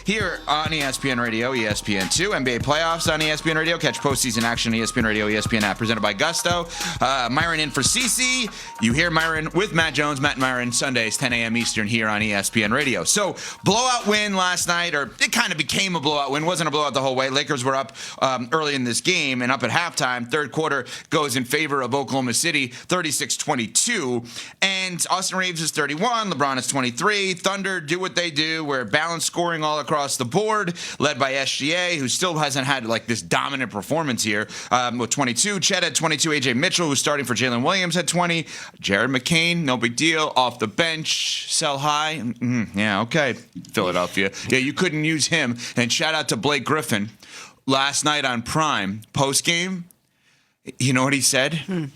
here on ESPN Radio, ESPN2, NBA playoffs on ESPN Radio. Catch postseason action on ESPN Radio, ESPN app, presented by Gusto. Myron in for CC. You hear Myron with Matt Jones, Matt and Myron, Sundays, 10 a.m. Eastern here on ESPN Radio. So, blowout win last night, or it kind of became a blowout win. Wasn't a blowout the whole way. Lakers were up early in this game and up at halftime. Third quarter goes in favor of Oklahoma City, 36-22. And Austin Reeves is 31. LeBron is 23. Thunder do what they do. We're balanced scoring all across the board, led by SGA, who still hasn't had like this dominant performance here with 22. Chet had 22. AJ Mitchell, who's starting for Jalen Williams, had 20. Jared McCain, no big deal, off the bench, sell high. Yeah, okay, Philadelphia. Yeah, you couldn't use him. And shout out to Blake Griffin. Last night on Prime, post-game, you know what he said?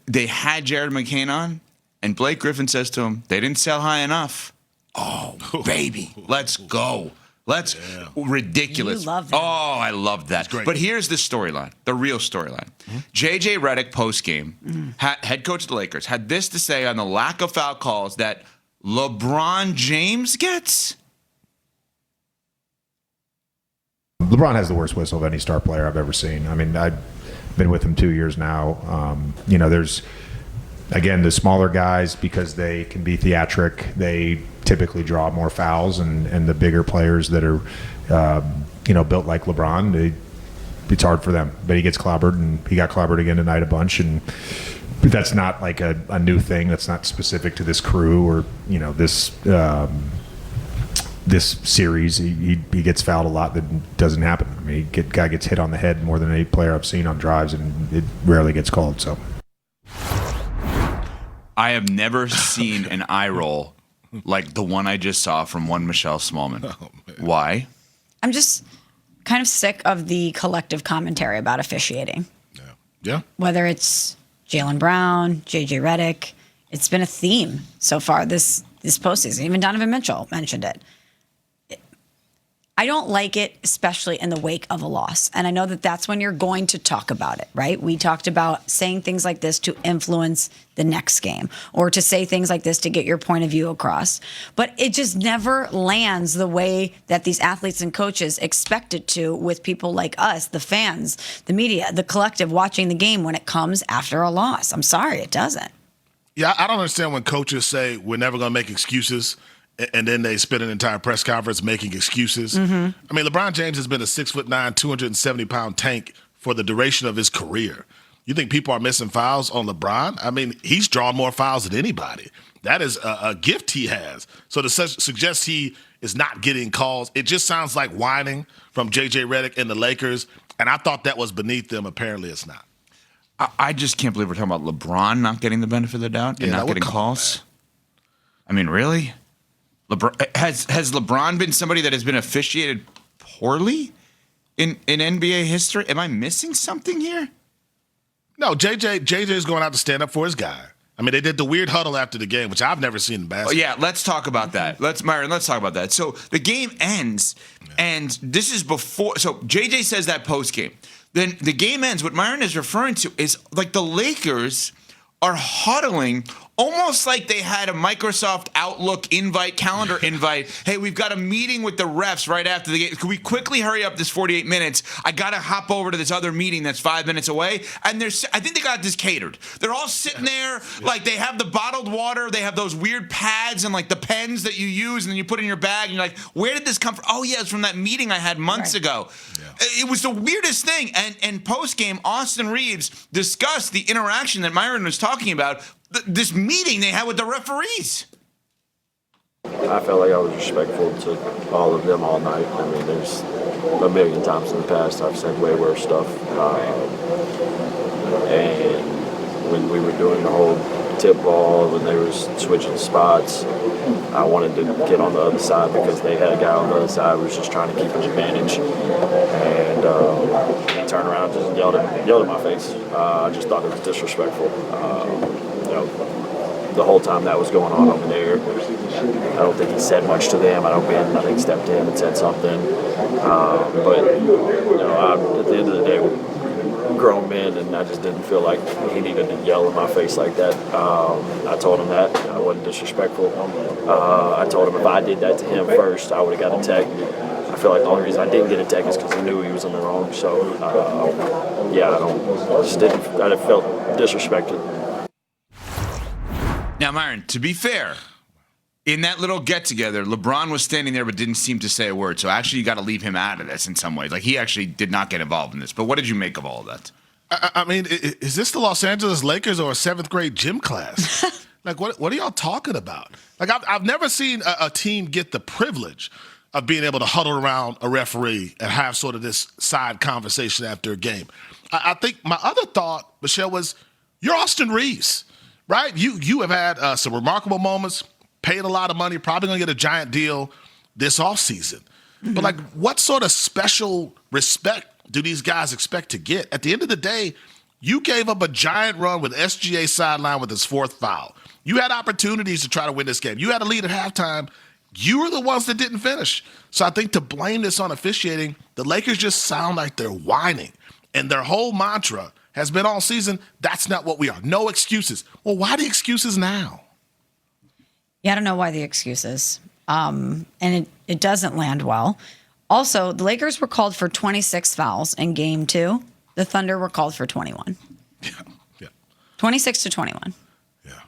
They had Jared McCain on, and Blake Griffin says to him, they didn't sell high enough. Oh, baby, let's go. Ridiculous. You love that. Oh, I loved that. But here's the storyline, the real storyline. JJ Redick post-game, head coach of the Lakers, had this to say on the lack of foul calls that LeBron James gets. LeBron has the worst whistle of any star player I've ever seen. I mean, I've been with him 2 years now. There's, again, the smaller guys, because they can be theatric, they typically draw more fouls, and the bigger players that are, built like LeBron, it's hard for them. But he gets clobbered, and he got clobbered again tonight a bunch. But that's not like a new thing. That's not specific to this crew or, this series. He gets fouled a lot. That doesn't happen. I mean, guy gets hit on the head more than any player I've seen on drives, and it rarely gets called. So I have never seen an eye roll like the one I just saw from one Michelle Smallman. Oh, why? I'm just kind of sick of the collective commentary about officiating. Yeah. Whether it's Jaylen Brown, JJ Redick, it's been a theme so far this postseason. Even Donovan Mitchell mentioned it. I don't like it, especially in the wake of a loss. And I know that that's when you're going to talk about it, right? We talked about saying things like this to influence the next game, or to say things like this to get your point of view across. But it just never lands the way that these athletes and coaches expect it to, with people like us, the fans, the media, the collective watching the game, when it comes after a loss. I'm sorry, it doesn't. Yeah, I don't understand when coaches say we're never going to make excuses, and then they spend an entire press conference making excuses. I mean, LeBron James has been a 6'9", 270-pound tank for the duration of his career. You think people are missing fouls on LeBron? I mean, he's drawn more fouls than anybody. That is a gift he has. So to suggest he is not getting calls, it just sounds like whining from J.J. Redick and the Lakers, and I thought that was beneath them. Apparently it's not. I just can't believe we're talking about LeBron not getting the benefit of the doubt and not getting calls. I mean, really? Has LeBron been somebody that has been officiated poorly in NBA history? Am I missing something here? No, JJ is going out to stand up for his guy. I mean, they did the weird huddle after the game, which I've never seen in basketball. Oh, yeah, let's talk about that. Let's talk about that. So the game ends, and this is before. So JJ says that post game. Then the game ends. What Myron is referring to is like the Lakers are huddling almost like they had a Microsoft Outlook calendar invite. Hey, we've got a meeting with the refs right after the game. Can we quickly hurry up this 48 minutes? I got to hop over to this other meeting that's 5 minutes away. And I think they got this catered. They're all sitting there, like they have the bottled water. They have those weird pads and like the pens that you use and then you put in your bag. And you're like, where did this come from? Oh, yeah, it's from that meeting I had months ago. Yeah. It was the weirdest thing. And post-game, Austin Reeves discussed the interaction that Myron was talking about, this meeting they had with the referees. I felt like I was respectful to all of them all night. I mean, there's a million times in the past I've said way worse stuff. And when we were doing the whole tip ball, when they were switching spots, I wanted to get on the other side because they had a guy on the other side who was just trying to keep an advantage. And he turned around and just yelled at my face. I just thought it was disrespectful. The whole time that was going on over there, I don't think he said much to them. I think he stepped in and said something. But at the end of the day, we're grown men, and I just didn't feel like he needed to yell in my face like that. I told him that. I wasn't disrespectful. I told him if I did that to him first, I would have got a tech. I feel like the only reason I didn't get a tech is because I knew he was in the wrong. So, I felt disrespected. Now, Myron, to be fair, in that little get-together, LeBron was standing there but didn't seem to say a word. So actually, you got to leave him out of this in some ways. Like, he actually did not get involved in this. But what did you make of all of that? I mean, is this the Los Angeles Lakers or a 7th grade gym class? Like, what are y'all talking about? Like, I've never seen a team get the privilege of being able to huddle around a referee and have sort of this side conversation after a game. I think my other thought, Michelle, was you're Austin Reeves, right? You have had some remarkable moments, paid a lot of money, probably going to get a giant deal this offseason. Mm-hmm. But, like, what sort of special respect do these guys expect to get? At the end of the day, you gave up a giant run with SGA sideline with his 4th foul. You had opportunities to try to win this game. You had a lead at halftime. You were the ones that didn't finish. So I think to blame this on officiating, the Lakers just sound like they're whining. And their whole mantra has been all season, that's not what we are. No excuses. Well, why the excuses now? Yeah, I don't know why the excuses. And it doesn't land well. Also, the Lakers were called for 26 fouls in game 2. The Thunder were called for 21. Yeah. 26 to 21. Yeah. Are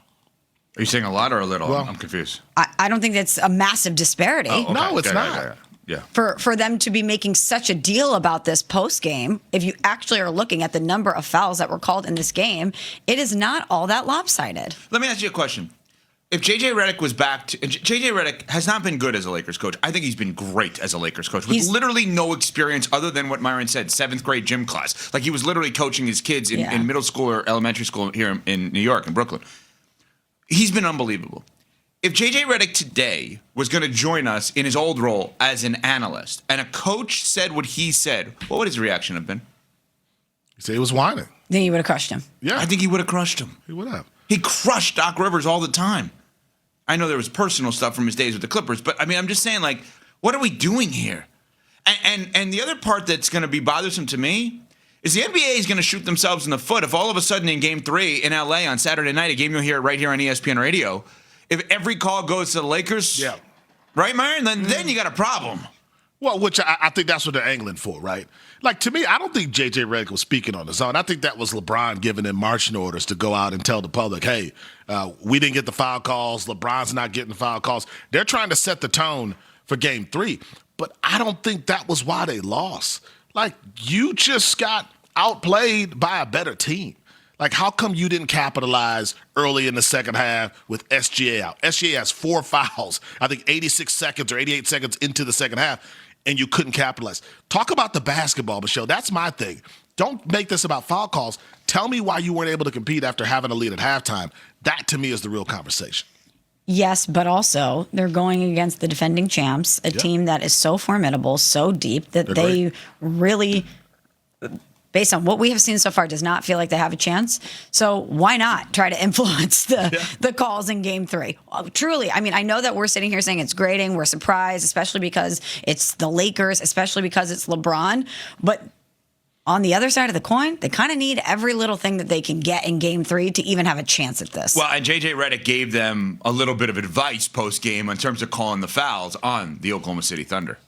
you saying a lot or a little? Well, I'm confused. I don't think that's a massive disparity. Oh, okay. No, it's Okay, not. Yeah. For them to be making such a deal about this post game, if you actually are looking at the number of fouls that were called in this game, it is not all that lopsided. Let me ask you a question. If JJ Redick was back to JJ Redick has not been good as a Lakers coach. I think he's been great as a Lakers coach with literally no experience other than what Myron said, 7th grade gym class. Like he was literally coaching his kids in middle school or elementary school here in New York, in Brooklyn. He's been unbelievable. If JJ Redick today was going to join us in his old role as an analyst and a coach said what he said, what would his reaction have been? You say he was whining. Then you would have crushed him. Yeah. I think he would have crushed him. He would have. He crushed Doc Rivers all the time. I know there was personal stuff from his days with the Clippers, but I mean, I'm just saying, like, what are we doing here? And the other part that's going to be bothersome to me is the NBA is going to shoot themselves in the foot if all of a sudden in Game 3 in LA on Saturday night, a game you'll hear right here on ESPN Radio, if every call goes to the Lakers, right, Myron, then you got a problem. Well, which I think that's what they're angling for, right? Like, to me, I don't think J.J. Redick was speaking on his own. I think that was LeBron giving him marching orders to go out and tell the public, hey, we didn't get the foul calls. LeBron's not getting the foul calls. They're trying to set the tone for Game 3. But I don't think that was why they lost. Like, you just got outplayed by a better team. Like, how come you didn't capitalize early in the second half with SGA out? SGA has 4 fouls, I think 86 seconds or 88 seconds into the second half, and you couldn't capitalize. Talk about the basketball, Michelle. That's my thing. Don't make this about foul calls. Tell me why you weren't able to compete after having a lead at halftime. That, to me, is the real conversation. Yes, but also they're going against the defending champs, a team that is so formidable, so deep that they really, based on what we have seen so far, does not feel like they have a chance. So why not try to influence the calls in Game 3? Truly, I mean, I know that we're sitting here saying it's grading, we're surprised, especially because it's the Lakers, especially because it's LeBron. But on the other side of the coin, they kind of need every little thing that they can get in Game 3 to even have a chance at this. Well, and JJ Redick gave them a little bit of advice post-game in terms of calling the fouls on the Oklahoma City Thunder.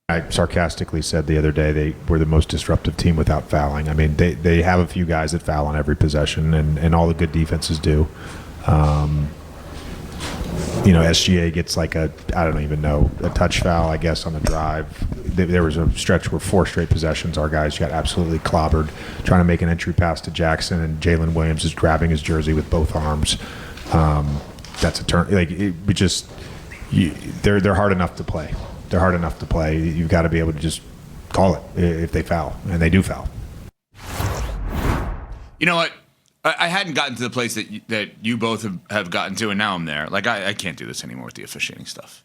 I sarcastically said the other day they were the most disruptive team without fouling. I mean, they have a few guys that foul on every possession, and all the good defenses do. SGA gets like I don't even know, a touch foul, I guess, on the drive. There was a stretch where 4 straight possessions, our guys got absolutely clobbered trying to make an entry pass to Jackson, and Jalen Williams is grabbing his jersey with both arms. That's a turn. Like, they're hard enough to play. They're hard enough to play. You've got to be able to just call it if they foul, and they do foul. You know what? I hadn't gotten to the place that you both have gotten to, and now I'm there. Like, I can't do this anymore with the officiating stuff.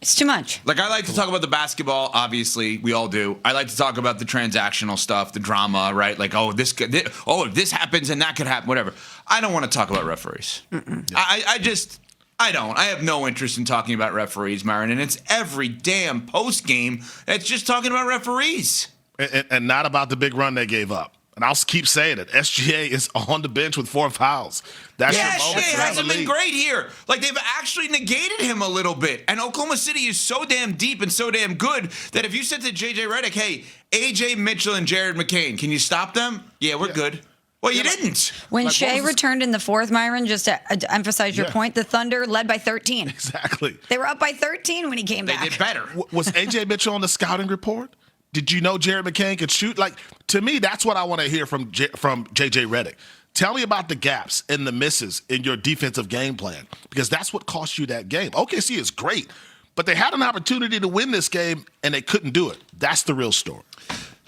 It's too much. Like, I like to talk about the basketball, obviously. We all do. I like to talk about the transactional stuff, the drama, right? Like, if this happens and that could happen, whatever. I don't want to talk about referees. I don't. I have no interest in talking about referees, Myron, and it's every damn post game that's just talking about referees. And not about the big run they gave up. And I'll keep saying it. SGA is on the bench with 4 fouls. That's Yeah, your moment. SGA to have hasn't a been lead. great here. Like, they've actually negated him a little bit. And Oklahoma City is so damn deep and so damn good that if you said to JJ Redick, hey, AJ Mitchell and Jared McCain, can you stop them? Yeah, we're good. Well, you didn't. When Like, what Shea was this- returned in the fourth, Myron, just to emphasize your Yeah. point, the Thunder led by 13. Exactly. They were up by 13 when he came They back. did better. Was AJ Mitchell on the scouting report? Did you know Jared McCain could shoot? Like, to me, that's what I want to hear from JJ Redick. Tell me about the gaps and the misses in your defensive game plan, because that's what cost you that game. OKC is great, but they had an opportunity to win this game, and they couldn't do it. That's the real story.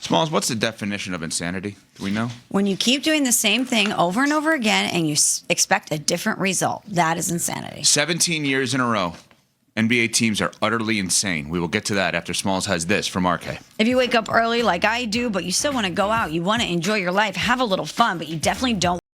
Smalls, what's the definition of insanity? Do we know? When you keep doing the same thing over and over again and you expect a different result, that is insanity. 17 years in a row. NBA teams are utterly insane. We will get to that after Smalls has this from RK. If you wake up early like I do, but you still want to go out, you want to enjoy your life, have a little fun, but you definitely don't